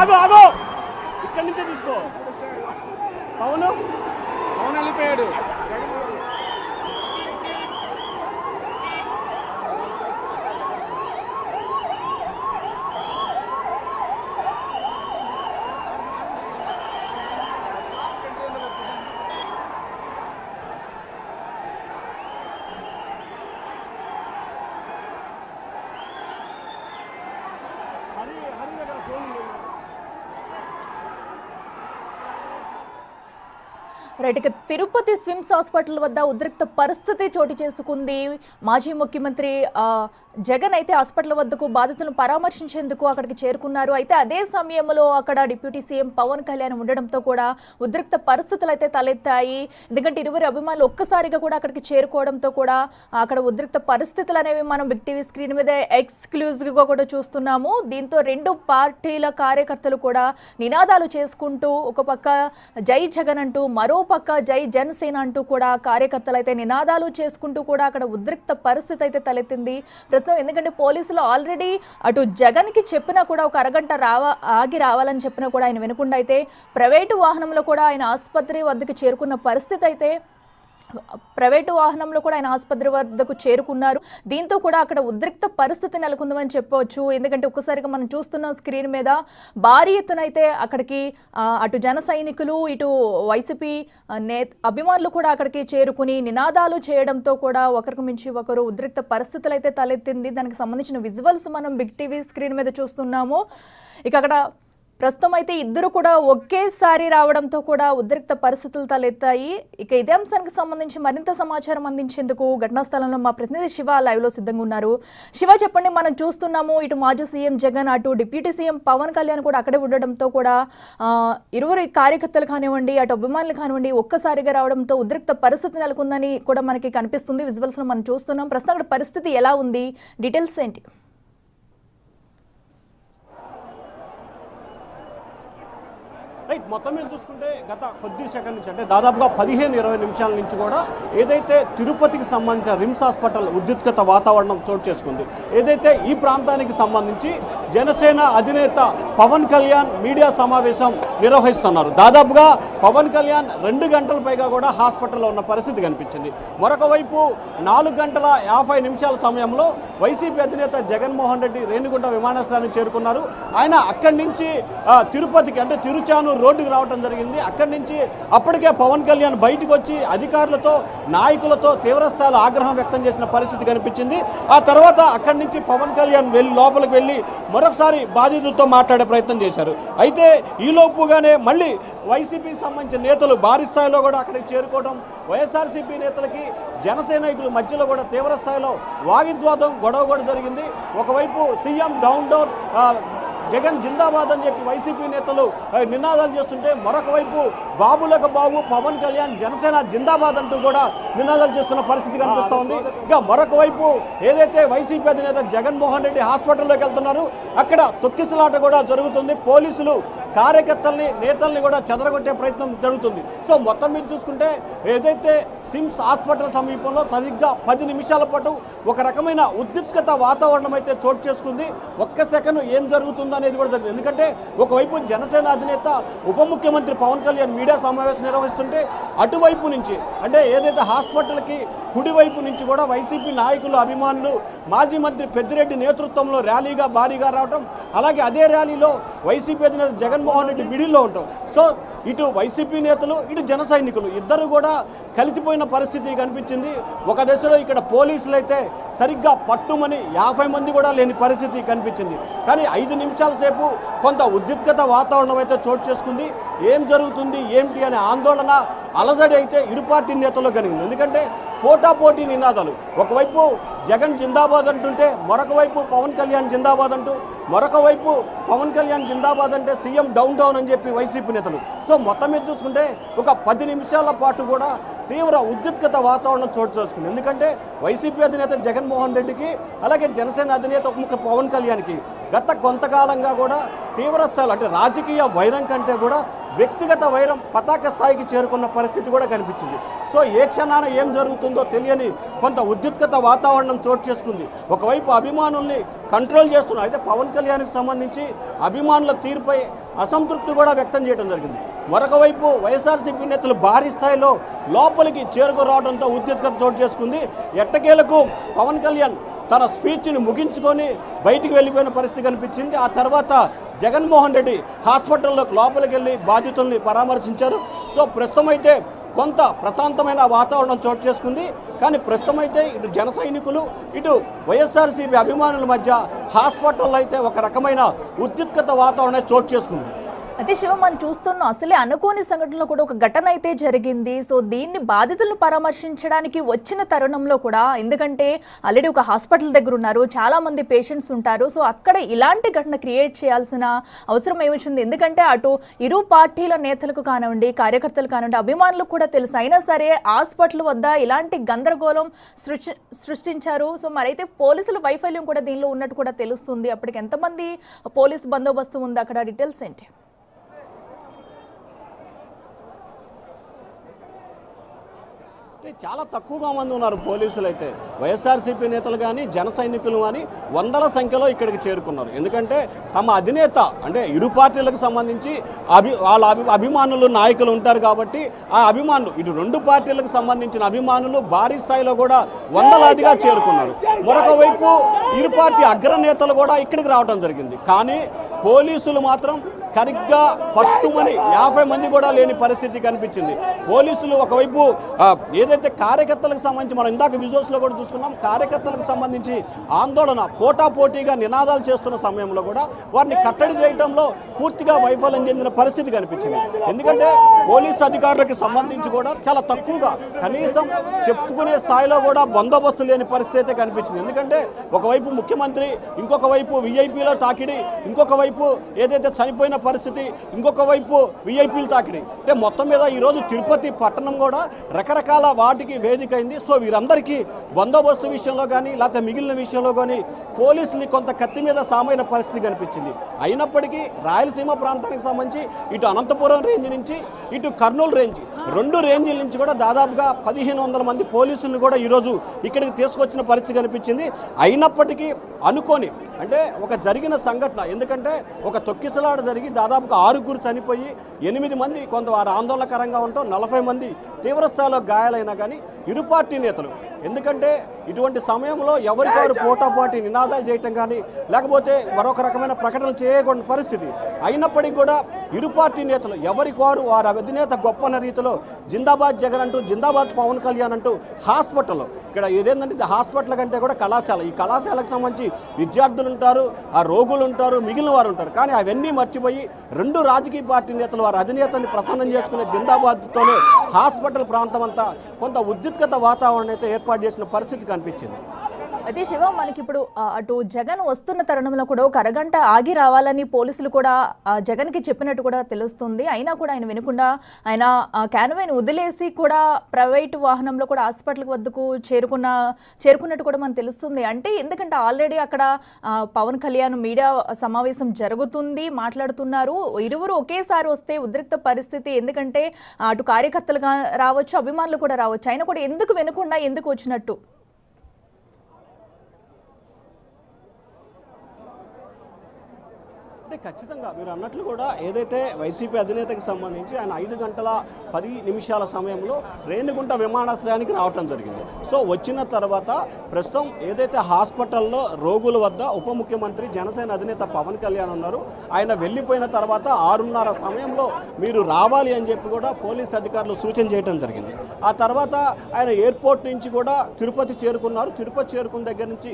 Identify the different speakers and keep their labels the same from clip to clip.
Speaker 1: ఆగు ఆగు ఇక్కడి నుంచే తీసుకో. పవన్ వెళ్ళిపోయాడు.
Speaker 2: రైట్, ఇక తిరుపతి స్విమ్స్ హాస్పిటల్ వద్ద ఉద్రిక్త పరిస్థితి చోటు చేసుకుంది. మాజీ ముఖ్యమంత్రి జగన్ అయితే హాస్పిటల్ వద్దకు బాధితులను పరామర్శించేందుకు అక్కడికి చేరుకున్నారు. అయితే అదే సమయంలో అక్కడ డిప్యూటీ సీఎం పవన్ కళ్యాణ్ ఉండడంతో కూడా ఉద్రిక్త పరిస్థితులు అయితే తలెత్తాయి. ఎందుకంటే ఇరువురు అభిమానులు ఒక్కసారిగా కూడా అక్కడికి చేరుకోవడంతో కూడా అక్కడ ఉద్రిక్త పరిస్థితులు అనేవి మనం బిగ్ టీవీ స్క్రీన్ మీద ఎక్స్క్లూజివ్గా కూడా చూస్తున్నాము. దీంతో రెండు పార్టీల కార్యకర్తలు కూడా నినాదాలు చేసుకుంటూ ఒక పక్క జై జగన్ అంటూ మరో పక్క జై జనసేన అంటూ కూడా కార్యకర్తలు అయితే నినాదాలు చేసుకుంటూ కూడా అక్కడ ఉద్రిక్త పరిస్థితి అయితే తలెత్తింది ప్రస్తుతం. ఎందుకంటే పోలీసులు ఆల్రెడీ అటు జగన్ కి చెప్పినా కూడా ఒక అరగంట ఆగి రావాలని చెప్పినా కూడా ఆయన వినకుండా అయితే ప్రైవేటు వాహనంలో కూడా ఆయన ఆసుపత్రి వద్దకు చేరుకున్న పరిస్థితి అయితే ప్రైవేటు వాహనంలో కూడా ఆయన ఆసుపత్రి వద్దకు చేరుకున్నారు. దీంతో కూడా అక్కడ ఉద్రిక్త పరిస్థితి నెలకొందని చెప్పవచ్చు. ఎందుకంటే ఒక్కసారిగా మనం చూస్తున్న స్క్రీన్ మీద భారీ ఎత్తున అయితే అక్కడికి అటు జన సైనికులు ఇటు వైసీపీ అభిమానులు కూడా అక్కడికి చేరుకుని నినాదాలు చేయడంతో కూడా ఒకరికి మించి ఒకరు ఉద్రిక్త పరిస్థితులు అయితే తలెత్తింది. దానికి సంబంధించిన విజువల్స్ మనం బిగ్ టీవీ స్క్రీన్ మీద చూస్తున్నాము. ఇక అక్కడ ప్రస్తుతం అయితే ఇద్దరు కూడా ఒకేసారి రావడంతో కూడా ఉద్రిక్త పరిస్థితులు తలెత్తాయి. ఇక ఇదే అంశానికి సంబంధించి మరింత సమాచారం అందించేందుకు ఘటనా స్థలంలో మా ప్రతినిధి శివ లైవ్ లో సిద్ధంగా ఉన్నారు. శివ, చెప్పండి, మనం చూస్తున్నాము ఇటు మాజీ సీఎం జగన్ అటు డిప్యూటీ సీఎం పవన్ కళ్యాణ్ కూడా అక్కడే ఉండడంతో కూడా ఇరువురు కార్యకర్తలు కానివ్వండి అటు అభిమానులు కానివ్వండి ఒక్కసారిగా రావడంతో ఉద్రిక్త పరిస్థితి నెలకొందని కూడా మనకి కనిపిస్తుంది. విజువల్స్ లో మనం చూస్తున్నాం. ప్రస్తుతం అక్కడ పరిస్థితి ఎలా ఉంది, డీటెయిల్స్ ఏంటి?
Speaker 1: రైట్, మొత్తం మీద చూసుకుంటే గత కొద్ది సెకండ్ నుంచి అంటే దాదాపుగా 15-20 నిమిషాల నుంచి కూడా ఏదైతే తిరుపతికి సంబంధించిన రిమ్స్ హాస్పిటల్ ఉద్రిక్తత వాతావరణం చోటు చేసుకుంది. ఏదైతే ఈ ప్రాంతానికి సంబంధించి జనసేన అధినేత పవన్ కళ్యాణ్ మీడియా సమావేశం నిర్వహిస్తున్నారు. దాదాపుగా పవన్ కళ్యాణ్ 2 గంటల పైగా కూడా హాస్పిటల్లో ఉన్న పరిస్థితి కనిపించింది. మరొక వైపు 4 గంటల 50 నిమిషాల సమయంలో వైసీపీ అధినేత జగన్మోహన్ రెడ్డి రేణిగుంట విమానాశ్రయానికి చేరుకున్నారు. ఆయన అక్కడి నుంచి తిరుపతికి అంటే తిరుచానూరు రోడ్డుకు రావడం జరిగింది. అక్కడి నుంచి అప్పటికే పవన్ కళ్యాణ్ బయటకు వచ్చి అధికారులతో నాయకులతో తీవ్రస్థాయిలో ఆగ్రహం వ్యక్తం చేసిన పరిస్థితి కనిపించింది. ఆ తర్వాత అక్కడి నుంచి పవన్ కళ్యాణ్ లోపలికి వెళ్ళి మరొకసారి బాధితులతో మాట్లాడే ప్రయత్నం చేశారు. అయితే ఈలోపుగానే మళ్ళీ వైసీపీకి సంబంధించిన నేతలు భారీ స్థాయిలో కూడా అక్కడికి చేరుకోవడం, వైఎస్ఆర్సీపీ నేతలకి జనసేనాయకుల మధ్యలో కూడా తీవ్ర స్థాయిలో వాగ్వివాదం గొడవ కూడా జరిగింది. ఒకవైపు సీఎం డౌన్ జగన్ జిందాబాద్ అని చెప్పి వైసీపీ నేతలు నినాదాలు చేస్తుంటే మరొక వైపు బాబులకు బాబు పవన్ కళ్యాణ్ జనసేన జిందాబాద్ అంటూ కూడా నినాదాలు చేస్తున్న పరిస్థితి కనిపిస్తూ ఉంది. ఇక మరొక వైపు ఏదైతే వైసీపీ అధినేత జగన్మోహన్ రెడ్డి హాస్పిటల్లోకి వెళ్తున్నారు, అక్కడ తొక్కిసలాట కూడా జరుగుతుంది. పోలీసులు కార్యకర్తల్ని నేతల్ని కూడా చెదరగొట్టే ప్రయత్నం జరుగుతుంది. సో మొత్తం మీద చూసుకుంటే ఏదైతే సిమ్స్ హాస్పిటల్ సమీపంలో సరిగ్గా 10 నిమిషాల పాటు ఒక రకమైన ఉద్రిక్తత వాతావరణం అయితే చోటు చేసుకుంది. ఒక్క సెకండ్ ఏం జరుగుతుందో అనేది కూడా జరిగింది. ఎందుకంటే ఒకవైపు జనసేన అధినేత ఉప ముఖ్యమంత్రి పవన్ కళ్యాణ్ మీడియా సమావేశం నిర్వహిస్తుంటే అటువైపు నుంచి అంటే ఏదైతే హాస్పిటల్కి కుడివైపు నుంచి కూడా వైసీపీ నాయకులు అభిమానులు మాజీ మంత్రి పెద్దిరెడ్డి నేతృత్వంలో ర్యాలీగా భారీగా రావడం, అలాగే అదే ర్యాలీలో వైసీపీ అధినేత జగన్మోహన్ రెడ్డి మిడిల్లో ఉంటాం. సో ఇటు వైసీపీ నేతలు ఇటు జన సైనికులు ఇద్దరు కూడా కలిసిపోయిన పరిస్థితి కనిపించింది. ఒక దశలో ఇక్కడ పోలీసులు అయితే సరిగ్గా పట్టుమని 50 మంది కూడా లేని పరిస్థితి కనిపించింది. కానీ 5 నిమిషాల సేపు కొంత ఉద్రిక్తత వాతావరణం అయితే చోటు చేసుకుంది. ఏం జరుగుతుంది ఏమిటి అనే ఆందోళన అలజడి అయితే ఇరు పార్టీ నేతల్లో కలిగింది. ఎందుకంటే పోటాపోటీ నినాదాలు, ఒకవైపు జగన్ జిందాబాద్ అంటుంటే మరొక వైపు పవన్ కళ్యాణ్ జిందాబాద్ అంటూ, మరొక వైపు పవన్ కళ్యాణ్ జిందాబాద్ అంటే సీఎం డౌన్ అని చెప్పి వైసీపీ నేతలు. సో మొత్తం మీద చూసుకుంటే ఒక 10 నిమిషాల పాటు కూడా తీవ్ర ఉద్రిక్తత వాతావరణం చోటు చేసుకుంది. ఎందుకంటే వైసీపీ అధినేత జగన్మోహన్ రెడ్డికి అలాగే జనసేన అధినేత పవన్ కళ్యాణ్కి గత కొంతకాలంగా కూడా తీవ్ర స్థాయిలో అంటే రాజకీయ వైరం కంటే కూడా వ్యక్తిగత వైరం పతాక స్థాయికి చేరుకున్న పరిస్థితి కూడా కనిపించింది. సో ఏ క్షణాన ఏం జరుగుతుందో తెలియని కొంత ఉద్రిక్తత వాతావరణం చోటు చేసుకుంది. ఒకవైపు అభిమానుల్ని కంట్రోల్ చేస్తున్నారు, అయితే పవన్ కళ్యాణ్కి సంబంధించి అభిమానుల తీరుపై అసంతృప్తి కూడా వ్యక్తం చేయడం జరిగింది. మరొక వైపు వైఎస్ఆర్సీపీ నేతలు భారీ స్థాయిలో లోపలికి చేరుకురావడంతో ఉద్రిక్తత చోటు చేసుకుంది. ఎట్టకేలకు పవన్ కళ్యాణ్ తన స్పీచ్ని ముగించుకొని బయటికి వెళ్ళిపోయిన పరిస్థితి కనిపించింది. ఆ తర్వాత జగన్మోహన్ రెడ్డి హాస్పిటల్లోకి లోపలికి వెళ్ళి బాధితుల్ని పరామర్శించారు. సో ప్రస్తుతం అయితే కొంత ప్రశాంతమైన వాతావరణం చోటు చేసుకుంది. కానీ ప్రస్తుతం అయితే ఇటు జన సైనికులు ఇటు వైఎస్ఆర్సీపీ అభిమానుల మధ్య హాస్పిటల్లో అయితే ఒక రకమైన ఉద్రిక్తత వాతావరణం చోటు చేసుకుంది.
Speaker 2: అయితే శివ మనం చూస్తున్నాం, అసలే అనుకోని సంఘటనలో కూడా ఒక ఘటన అయితే జరిగింది. సో దీన్ని బాధితులను పరామర్శించడానికి వచ్చిన తరుణంలో కూడా, ఎందుకంటే ఆల్రెడీ ఒక హాస్పిటల్ దగ్గర ఉన్నారు, చాలా మంది పేషెంట్స్ ఉంటారు. సో అక్కడ ఇలాంటి ఘటన క్రియేట్ చేయాల్సిన అవసరం ఏమొచ్చింది? ఎందుకంటే అటు ఇరు పార్టీల నేతలకు కానివ్వండి, కార్యకర్తలు కానివ్వండి, అభిమానులకు కూడా తెలుసు. అయినా సరే హాస్పిటల్ వద్ద ఇలాంటి గందరగోళం సృష్టించారు. సో మరైతే పోలీసుల వైఫల్యం కూడా దీనిలో ఉన్నట్టు కూడా తెలుస్తుంది. అప్పటికి ఎంతమంది పోలీసు బందోబస్తు ఉంది అక్కడ? డీటెయిల్స్ ఏంటి?
Speaker 1: చాలా తక్కువగా మంది ఉన్నారు పోలీసులు. అయితే వైఎస్ఆర్సీపీ నేతలు కానీ జన సైనికులు కానీ వందల సంఖ్యలో ఇక్కడికి చేరుకున్నారు. ఎందుకంటే తమ అధినేత అంటే ఇరు పార్టీలకు సంబంధించి వాళ్ళ అభిమానులు నాయకులు ఉంటారు కాబట్టి ఆ అభిమానులు ఇటు రెండు పార్టీలకు సంబంధించిన అభిమానులు భారీ స్థాయిలో కూడా వందలాదిగా చేరుకున్నారు. మరొక వైపు ఇరు పార్టీ అగ్రనేతలు కూడా ఇక్కడికి రావడం జరిగింది. కానీ పోలీసులు మాత్రం సరిగ్గా పట్టుమని 50 మంది కూడా లేని పరిస్థితి కనిపించింది. పోలీసులు ఒకవైపు ఏదైతే కార్యకర్తలకు సంబంధించి మనం ఇందాక విజువల్స్లో కూడా చూసుకున్నాం, కార్యకర్తలకు సంబంధించి ఆందోళన పోటాపోటీగా నినాదాలు చేస్తున్న సమయంలో కూడా వారిని కట్టడి చేయడంలో పూర్తిగా వైఫల్యం చెందిన పరిస్థితి కనిపించింది. ఎందుకంటే పోలీసు అధికారులకు సంబంధించి కూడా చాలా తక్కువగా, కనీసం చెప్పుకునే స్థాయిలో కూడా బందోబస్తు లేని పరిస్థితి అయితే కనిపించింది. ఎందుకంటే ఒకవైపు ముఖ్యమంత్రి, ఇంకొక వైపు విఐపీలో తాకిడి, ఇంకొక వైపు ఏదైతే చనిపోయిన పరిస్థితి, ఇంకొక వైపు విఐపీలు తాకిడి. అంటే మొత్తం మీద ఈరోజు తిరుపతి పట్టణం కూడా రకరకాల వాటికి వేదిక అయింది. సో వీరందరికీ బందోబస్తు విషయంలో కానీ లేకపోతే మిగిలిన విషయంలో కానీ పోలీసులు కొంత కత్తి మీద సామైన పరిస్థితి కనిపించింది. అయినప్పటికీ రాయలసీమ ప్రాంతానికి సంబంధించి ఇటు అనంతపురం రేంజ్ నుంచి ఇటు కర్నూలు రేంజ్, రెండు రేంజ్ల నుంచి కూడా దాదాపుగా 1500 మంది పోలీసులను కూడా ఈరోజు ఇక్కడికి తీసుకొచ్చిన పరిస్థితి కనిపించింది. అయినప్పటికీ అనుకోని అంటే ఒక జరిగిన సంఘటన, ఎందుకంటే ఒక తొక్కిసలాట జరిగి దాదాపుగా 6 చనిపోయి 8 మంది కొంత వారు ఆందోళనకరంగా ఉంటాం, 40 మంది తీవ్రస్థాయిలో గాయాలైనా కానీ ఇరు పార్టీ నేతలు, ఎందుకంటే ఇటువంటి సమయంలో ఎవరికారు పోటాపోటీ నినాదాలు చేయటం కానీ లేకపోతే మరొక రకమైన ప్రకటనలు చేయకూడని పరిస్థితి. అయినప్పటికీ కూడా ఇరు పార్టీ నేతలు ఎవరికారు వారి అధినేత గొప్ప రీతిలో జిందాబాద్ జగన్ అంటూ, జిందాబాద్ పవన్ కళ్యాణ్ అంటూ హాస్పిటల్లో, ఇక్కడ ఏదేంటంటే హాస్పిటల్ కంటే కూడా కళాశాల, ఈ కళాశాలకు సంబంధించి విద్యార్థులు ఉంటారు, ఆ రోగులు ఉంటారు, మిగిలిన వారు ఉంటారు. కానీ అవన్నీ మర్చిపోయి రెండు రాజకీయ పార్టీ నేతలు వారి అధినేతని ప్రసన్నం చేసుకునే జిందాబాద్తోనే హాస్పిటల్ ప్రాంతం అంతా కొంత ఉద్రిక్తత వాతావరణం అయితే ఏర్పాటు చేసిన పరిస్థితి కనిపించింది.
Speaker 2: అయితే శివ, మనకి ఇప్పుడు అటు జగన్ వస్తున్న తరుణంలో కూడా ఒక అరగంట ఆగి రావాలని పోలీసులు కూడా జగన్కి చెప్పినట్టు కూడా తెలుస్తుంది. అయినా కూడా ఆయన వినకుండా ఆయన క్యాన్వాయ్ని వదిలేసి కూడా ప్రైవేటు వాహనంలో కూడా హాస్పిటల్ వద్దకు చేరుకున్నట్టు కూడా మనకు తెలుస్తుంది. అంటే ఎందుకంటే ఆల్రెడీ అక్కడ పవన్ కళ్యాణ్ మీడియా సమావేశం జరుగుతుంది, మాట్లాడుతున్నారు. ఇరువురు ఒకేసారి వస్తే ఉద్రిక్త పరిస్థితి, ఎందుకంటే అటు కార్యకర్తలుగా రావచ్చు, అభిమానులు కూడా రావచ్చు. అయినా కూడా ఎందుకు వినకుండా ఎందుకు వచ్చినట్టు?
Speaker 1: అంటే ఖచ్చితంగా మీరు అన్నట్లు కూడా ఏదైతే వైసీపీ అధినేతకి సంబంధించి ఆయన 5 గంటల 10 నిమిషాల సమయంలో రేణిగుంట విమానాశ్రయానికి రావటం జరిగింది. సో వచ్చిన తర్వాత ప్రస్తుతం ఏదైతే హాస్పిటల్లో రోగుల వద్ద ఉప ముఖ్యమంత్రి జనసేన అధినేత పవన్ కళ్యాణ్ ఉన్నారు. ఆయన వెళ్ళిపోయిన తర్వాత 6:30 సమయంలో మీరు రావాలి అని చెప్పి కూడా పోలీస్ అధికారులు సూచన చేయడం జరిగింది. ఆ తర్వాత ఆయన ఎయిర్పోర్ట్ నుంచి కూడా తిరుపతి చేరుకున్నారు. తిరుపతి చేరుకున్న దగ్గర నుంచి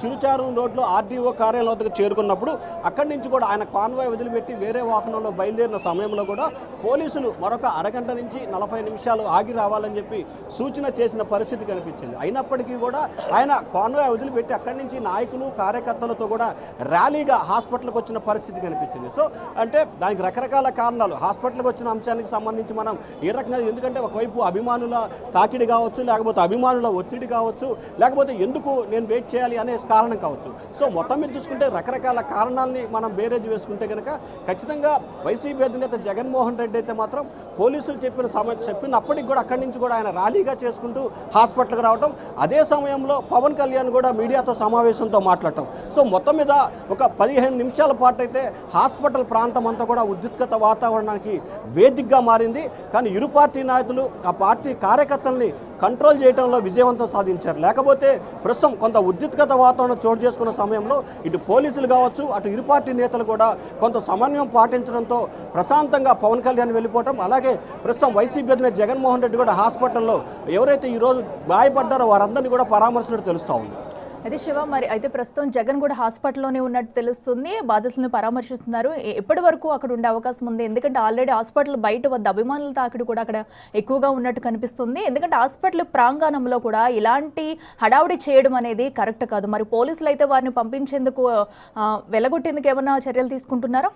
Speaker 1: చిరుచారం రోడ్లో ఆర్డీఓ కార్యాలయం వద్దకు చేరుకున్నప్పుడు అక్కడి నుంచి కూడా ఆయన కాన్వాయ్ వదిలిపెట్టి వేరే వాహనంలో బయలుదేరిన సమయంలో కూడా పోలీసులు మరొక అరగంట నుంచి 40 నిమిషాలు ఆగి రావాలని చెప్పి సూచన చేసిన పరిస్థితి కనిపించింది. అయినప్పటికీ కూడా ఆయన కాన్వాయ్ వదిలిపెట్టి అక్కడి నుంచి నాయకులు కార్యకర్తలతో కూడా ర్యాలీగా హాస్పిటల్కి వచ్చిన పరిస్థితి కనిపించింది. సో అంటే దానికి రకరకాల కారణాలు, హాస్పిటల్కి వచ్చిన అంశానికి సంబంధించి మనం ఏ రకంగా, ఎందుకంటే ఒకవైపు అభిమానుల తాకిడి కావచ్చు, లేకపోతే అభిమానుల ఒత్తిడి కావచ్చు, లేకపోతే ఎందుకు నేను వెయిట్ చేయాలి అనే కారణం కావచ్చు. సో మొత్తం మీద చూసుకుంటే రకరకాల కారణాలని మనం బేరేజ్ వేసుకుంటే కనుక ఖచ్చితంగా వైసీపీ అధినేత జగన్మోహన్ రెడ్డి అయితే మాత్రం పోలీసులు చెప్పినప్పటికి కూడా అక్కడి నుంచి కూడా ఆయన ర్యాలీగా చేసుకుంటూ హాస్పిటల్కి రావడం, అదే సమయంలో పవన్ కళ్యాణ్ కూడా మీడియాతో సమావేశంతో మాట్లాడటం. సో మొత్తం మీద ఒక 15 నిమిషాల పాటు అయితే హాస్పిటల్ ప్రాంతం అంతా కూడా ఉద్రిక్తత వాతావరణానికి వేదికగా మారింది. కానీ ఇరు పార్టీ నాయకులు ఆ పార్టీ కార్యకర్తల్ని కంట్రోల్ చేయడంలో విజయవంతం సాధించారు. లేకపోతే ప్రస్తుతం కొంత ఉద్రిక్తత వాతావరణం చోటు చేసుకున్న సమయంలో ఇటు పోలీసులు కావచ్చు, అటు ఇరు పార్టీ నేతలు కూడా కొంత సమన్వయం పాటించడంతో ప్రశాంతంగా పవన్ కళ్యాణ్ వెళ్ళిపోవటం, అలాగే ప్రస్తుతం వైసీపీ అధినేత జగన్మోహన్ రెడ్డి కూడా హాస్పిటల్లో ఎవరైతే ఈరోజు గాయపడ్డారో వారందరినీ కూడా పరామర్శించినట్టు తెలుస్తూ ఉంది.
Speaker 2: అయితే శివ, మరి అయితే ప్రస్తుతం జగన్ కూడా హాస్పిటల్లోనే ఉన్నట్టు తెలుస్తుంది, బాధితులను పరామర్శిస్తున్నారు. ఎప్పటి వరకు అక్కడ ఉండే అవకాశం ఉంది? ఎందుకంటే ఆల్రెడీ హాస్పిటల్ బయట వద్ద అభిమానుల తాకిడి కూడా అక్కడ ఎక్కువగా ఉన్నట్టు కనిపిస్తుంది. ఎందుకంటే హాస్పిటల్ ప్రాంగణంలో కూడా ఇలాంటి హడావుడి చేయడం అనేది కరెక్ట్ కాదు. మరి పోలీసులు అయితే వారిని పంపించేందుకు వెలగొట్టేందుకు ఏమైనా చర్యలు తీసుకుంటున్నారా?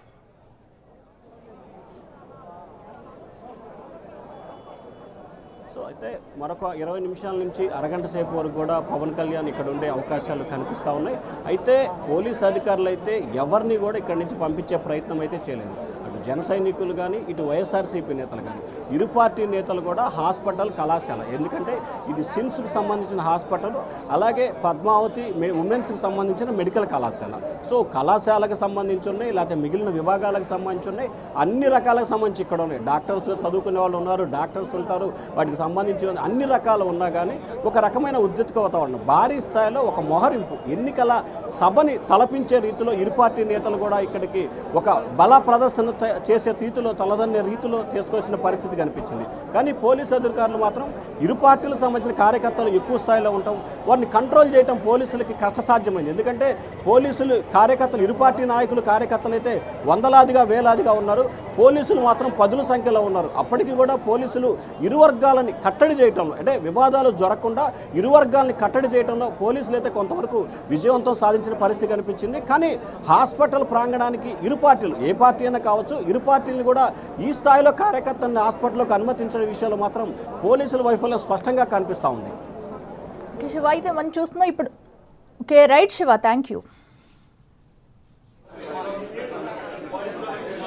Speaker 1: సో అయితే మరొక 20 నిమిషాల నుంచి అరగంట సేపు వరకు కూడా పవన్ కళ్యాణ్ ఇక్కడ ఉండే అవకాశాలు కనిపిస్తూ ఉన్నాయి. అయితే పోలీస్ అధికారులు అయితే ఎవరిని కూడా ఇక్కడి నుంచి పంపించే ప్రయత్నం అయితే చేయలేదు. అటు జన సైనికులు కానీ, ఇటు వైఎస్ఆర్సీపీ నేతలు కానీ, ఇరు పార్టీ నేతలు కూడా హాస్పిటల్ కళాశాల, ఎందుకంటే ఇది సిమ్స్కి సంబంధించిన హాస్పిటల్, అలాగే పద్మావతి ఉమెన్స్కి సంబంధించిన మెడికల్ కళాశాల. సో కళాశాలకు సంబంధించి ఉన్నాయి, లేకపోతే మిగిలిన విభాగాలకు సంబంధించి ఉన్నాయి, అన్ని రకాలకు సంబంధించి ఇక్కడ ఉన్నాయి. డాక్టర్స్ చదువుకునే వాళ్ళు ఉన్నారు, డాక్టర్స్ ఉంటారు, వాటికి సంబంధించి అన్ని రకాలు ఉన్నా కానీ ఒక రకమైన ఉద్రిక్త వాతావరణం, భారీ స్థాయిలో ఒక మొహరింపు, ఎన్నికల సభని తలపించే రీతిలో ఇరు పార్టీ నేతలు కూడా ఇక్కడికి ఒక బల ప్రదర్శన చేసే రీతిలో, తలదన్నే రీతిలో తీసుకొచ్చిన పరిస్థితి కనిపించింది. కానీ పోలీసు అధికారులు మాత్రం ఇరు పార్టీలకు సంబంధించిన కార్యకర్తలు ఎక్కువ స్థాయిలో ఉంటాం, వారిని కంట్రోల్ చేయడం పోలీసులకి కష్టసాధ్యమైంది. ఎందుకంటే పోలీసులు కార్యకర్తలు, ఇరు పార్టీ నాయకులు కార్యకర్తలు అయితే వందలాదిగా వేలాదిగా ఉన్నారు, పోలీసులు మాత్రం పదుల సంఖ్యలో ఉన్నారు. అప్పటికి కూడా పోలీసులు ఇరు వర్గాలని కట్టడి చేయటంలో, అంటే వివాదాలు జరగకుండా ఇరు వర్గాలని కట్టడి చేయడంలో పోలీసులు అయితే కొంతవరకు విజయవంతం సాధించిన పరిస్థితి కనిపించింది. కానీ హాస్పిటల్ ప్రాంగణానికి ఇరు పార్టీలు, ఏ పార్టీ అయినా కావచ్చు, ఇరు పార్టీలను కూడా ఈ స్థాయిలో కార్యకర్తలను హాస్పిటల్లోకి అనుమతించడం విషయంలో మాత్రం పోలీసుల వైఫల్యం స్పష్టంగా కనిపిస్తూ ఉంది.
Speaker 2: శివ, అయితే మనం చూస్తున్నాం ఇప్పుడు. Okay, right Shiva, thank you.